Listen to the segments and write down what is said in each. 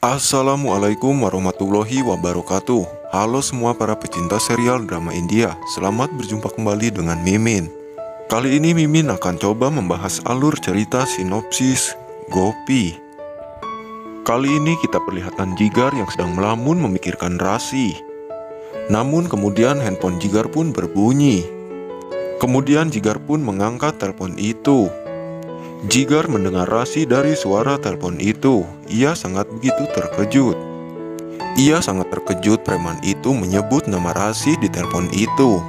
Assalamualaikum warahmatullahi wabarakatuh. Halo semua para pecinta serial drama India. Selamat berjumpa kembali dengan Mimin. Kali ini Mimin akan coba membahas alur cerita sinopsis Gopi. Kali ini kita perlihatkan Jigar yang sedang melamun memikirkan Rasi. Namun kemudian handphone Jigar pun berbunyi. Kemudian Jigar pun mengangkat telepon itu. Jigar mendengar Rasi dari suara telepon itu. Ia sangat begitu terkejut. Ia sangat terkejut preman itu menyebut nama Rasi di telepon itu.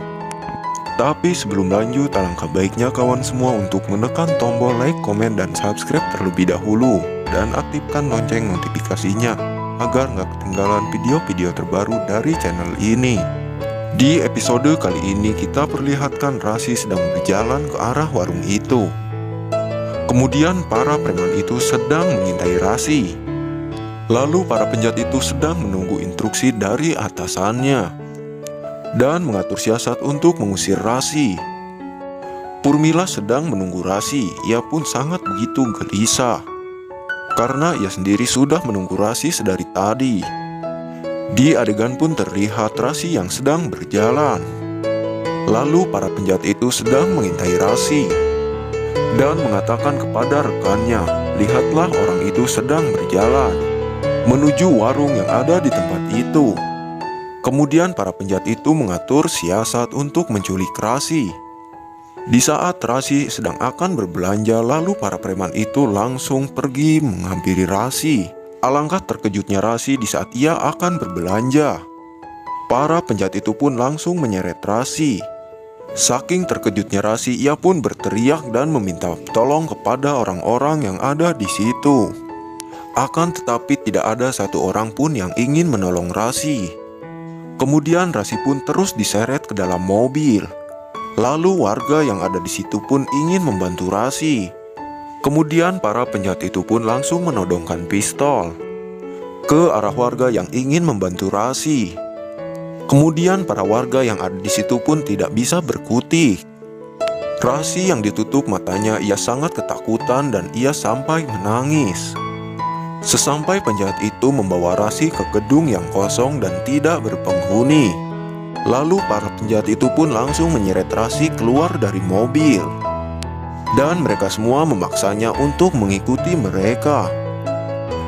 Tapi sebelum lanjut, alangkah baiknya kawan semua untuk menekan tombol like, komen, dan subscribe terlebih dahulu. Dan aktifkan lonceng notifikasinya agar nggak ketinggalan video-video terbaru dari channel ini. Di episode kali ini kita perlihatkan Rasi sedang berjalan ke arah warung itu. Kemudian para preman itu sedang mengintai Rasi. Lalu para penjahat itu sedang menunggu instruksi dari atasannya dan mengatur siasat untuk mengusir Rasi. Purmila sedang menunggu Rasi. Ia pun sangat begitu gelisah karena ia sendiri sudah menunggu Rasi sedari tadi. Di adegan pun terlihat Rasi yang sedang berjalan. Lalu para penjahat itu sedang mengintai Rasi dan mengatakan kepada rekannya, "Lihatlah, orang itu sedang berjalan menuju warung yang ada di tempat itu." Kemudian para penjahat itu mengatur siasat untuk menculik Rasi. Di saat Rasi sedang akan berbelanja, lalu para preman itu langsung pergi menghampiri Rasi. Alangkah terkejutnya Rasi di saat ia akan berbelanja. Para penjahat itu pun langsung menyeret Rasi. Saking terkejutnya Rasi, ia pun berteriak dan meminta tolong kepada orang-orang yang ada di situ. Akan tetapi tidak ada satu orang pun yang ingin menolong Rasi. Kemudian Rasi pun terus diseret ke dalam mobil. Lalu warga yang ada di situ pun ingin membantu Rasi. Kemudian para penjahat itu pun langsung menodongkan pistol ke arah warga yang ingin membantu Rasi. Kemudian para warga yang ada di situ pun tidak bisa berkutik. Rasi yang ditutup matanya, ia sangat ketakutan dan ia sampai menangis. Sesampai penjahat itu membawa Rasi ke gedung yang kosong dan tidak berpenghuni. Lalu para penjahat itu pun langsung menyeret Rasi keluar dari mobil. Dan mereka semua memaksanya untuk mengikuti mereka.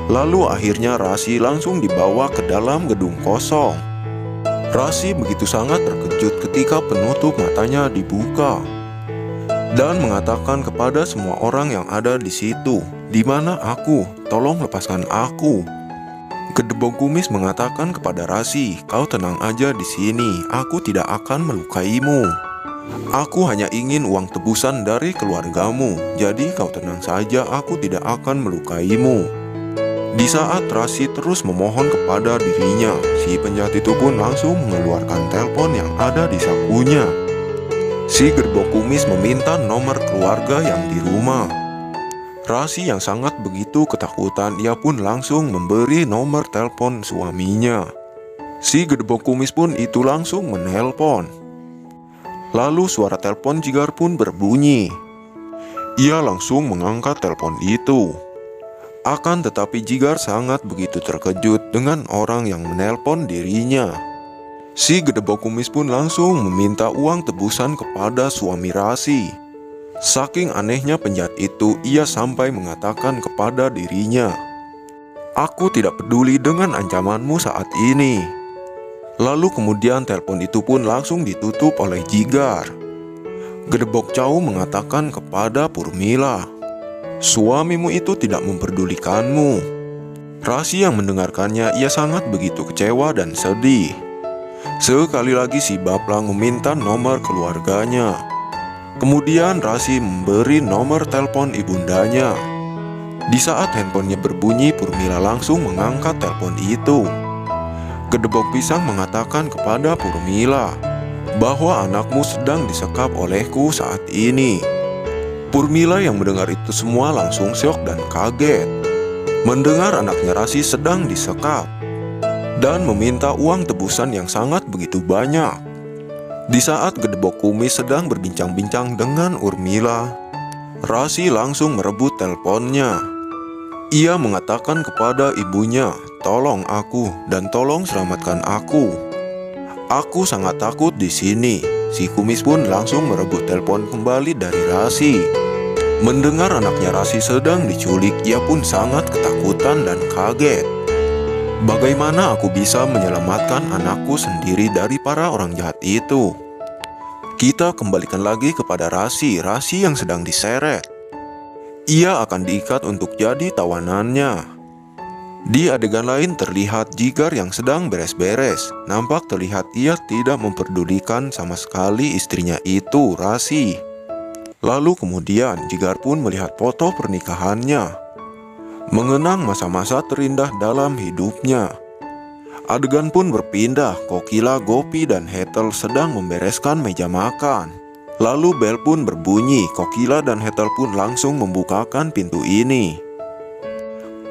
Lalu akhirnya Rasi langsung dibawa ke dalam gedung kosong. Rasi begitu sangat terkejut ketika penutup matanya dibuka dan mengatakan kepada semua orang yang ada di situ, "Di mana aku? Tolong lepaskan aku." Gedebong kumis mengatakan kepada Rasi, "Kau tenang aja di sini, aku tidak akan melukaimu. Aku hanya ingin uang tebusan dari keluargamu, jadi kau tenang saja, aku tidak akan melukaimu." Di saat Rasi terus memohon kepada dirinya, si penjahat itu pun langsung mengeluarkan telepon yang ada di sakunya. Si gerbong kumis meminta nomor keluarga yang di rumah. Rasi yang sangat begitu ketakutan, ia pun langsung memberi nomor telepon suaminya. Si gerbong kumis pun itu langsung menelpon. Lalu suara telepon Jigar pun berbunyi. Ia langsung mengangkat telepon itu. Akan tetapi Jigar sangat begitu terkejut dengan orang yang menelpon dirinya. Si gedebong kumis pun langsung meminta uang tebusan kepada suami Rasi. Saking anehnya penjahat itu, ia sampai mengatakan kepada dirinya, "Aku tidak peduli dengan ancamanmu saat ini." Lalu kemudian telepon itu pun langsung ditutup oleh Jigar. Gedebong Chow mengatakan kepada Purmila, "Suamimu itu tidak memperdulikanmu." Rasi yang mendengarkannya, ia sangat begitu kecewa dan sedih. Sekali lagi si Baplang meminta nomor keluarganya. Kemudian Rasi memberi nomor telepon ibundanya. Di saat handphonenya berbunyi, Purmila langsung mengangkat telepon itu. Gedebong Pisang mengatakan kepada Purmila bahwa anakmu sedang disekap olehku saat ini. Purmila yang mendengar itu semua langsung syok dan kaget mendengar anaknya Rasi sedang disekap dan meminta uang tebusan yang sangat begitu banyak. Di saat Gedebong Kumis sedang berbincang-bincang dengan Urmila, Rasi langsung merebut teleponnya. Ia mengatakan kepada ibunya, tolong aku dan tolong selamatkan aku. Aku sangat takut di sini." Si kumis pun langsung merebut telepon kembali dari Rasi. Mendengar anaknya Rasi sedang diculik, ia pun sangat ketakutan dan kaget. Bagaimana aku bisa menyelamatkan anakku sendiri dari para orang jahat itu? Kita kembalikan lagi kepada Rasi yang sedang diseret. Ia akan diikat untuk jadi tawanannya. Di adegan lain terlihat Jigar yang sedang beres-beres. Nampak terlihat ia tidak memperdulikan sama sekali istrinya itu, Rasi. Lalu kemudian Jigar pun melihat foto pernikahannya, mengenang masa-masa terindah dalam hidupnya. Adegan pun berpindah, Kokila, Gopi, dan Hetal sedang membereskan meja makan. Lalu bel pun berbunyi, Kokila dan Hetal pun langsung membukakan pintu ini.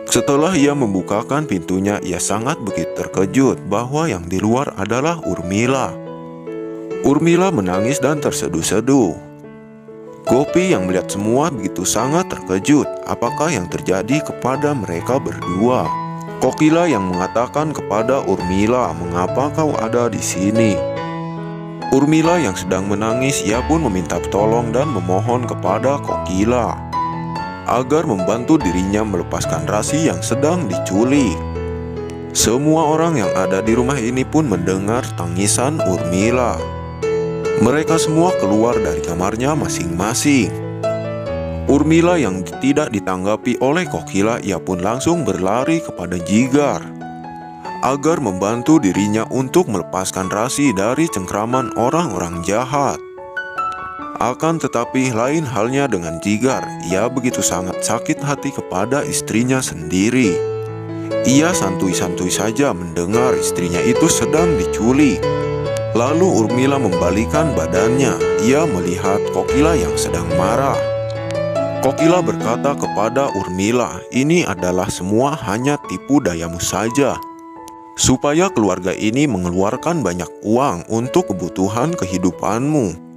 Setelah ia membukakan pintunya, ia sangat begitu terkejut bahwa yang di luar adalah Urmila. Urmila menangis dan terseduh-seduh. Gopi yang melihat semua begitu sangat terkejut. Apakah yang terjadi kepada mereka berdua? Kokila yang mengatakan kepada Urmila, "Mengapa kau ada di sini?" Urmila yang sedang menangis, ia pun meminta tolong dan memohon kepada Kokila agar membantu dirinya melepaskan Rasi yang sedang diculik. Semua orang yang ada di rumah ini pun mendengar tangisan Urmila. Mereka semua keluar dari kamarnya masing-masing. Urmila yang tidak ditanggapi oleh Kokila, ia pun langsung berlari kepada Jigar agar membantu dirinya untuk melepaskan Rasi dari cengkraman orang-orang jahat. Akan tetapi lain halnya dengan Jigar, ia begitu sangat sakit hati kepada istrinya sendiri. Ia santuy-santuy saja mendengar istrinya itu sedang diculik. Lalu Urmila membalikan badannya. Ia melihat Kokila yang sedang marah. Kokila berkata kepada Urmila, "Ini adalah semua hanya tipu dayamu saja, supaya keluarga ini mengeluarkan banyak uang untuk kebutuhan kehidupanmu."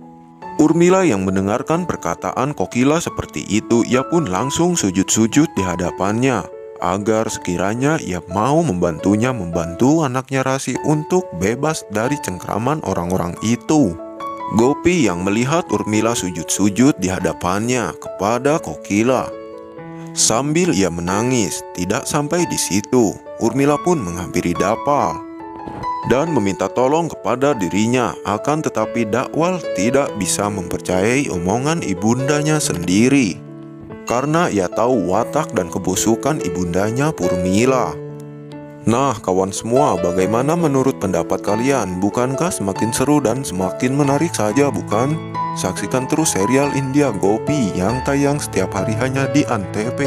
Urmila yang mendengarkan perkataan Kokila seperti itu, ia pun langsung sujud-sujud di hadapannya agar sekiranya ia mau membantu anaknya Rasi untuk bebas dari cengkraman orang-orang itu. Gopi yang melihat Urmila sujud-sujud di hadapannya kepada Kokila sambil ia menangis. Tidak sampai di situ, Urmila pun menghampiri Dapal dan meminta tolong kepada dirinya. Akan tetapi Dakwal tidak bisa mempercayai omongan ibundanya sendiri karena ia tahu watak dan kebusukan ibundanya Urmila. Nah kawan semua, bagaimana menurut pendapat kalian? Bukankah semakin seru dan semakin menarik saja, bukan? Saksikan terus serial India Gopi yang tayang setiap hari hanya di Antv.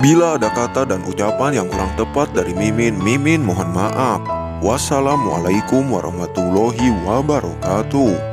Bila ada kata dan ucapan yang kurang tepat dari Mimin mohon maaf. Wassalamualaikum warahmatullahi wabarakatuh.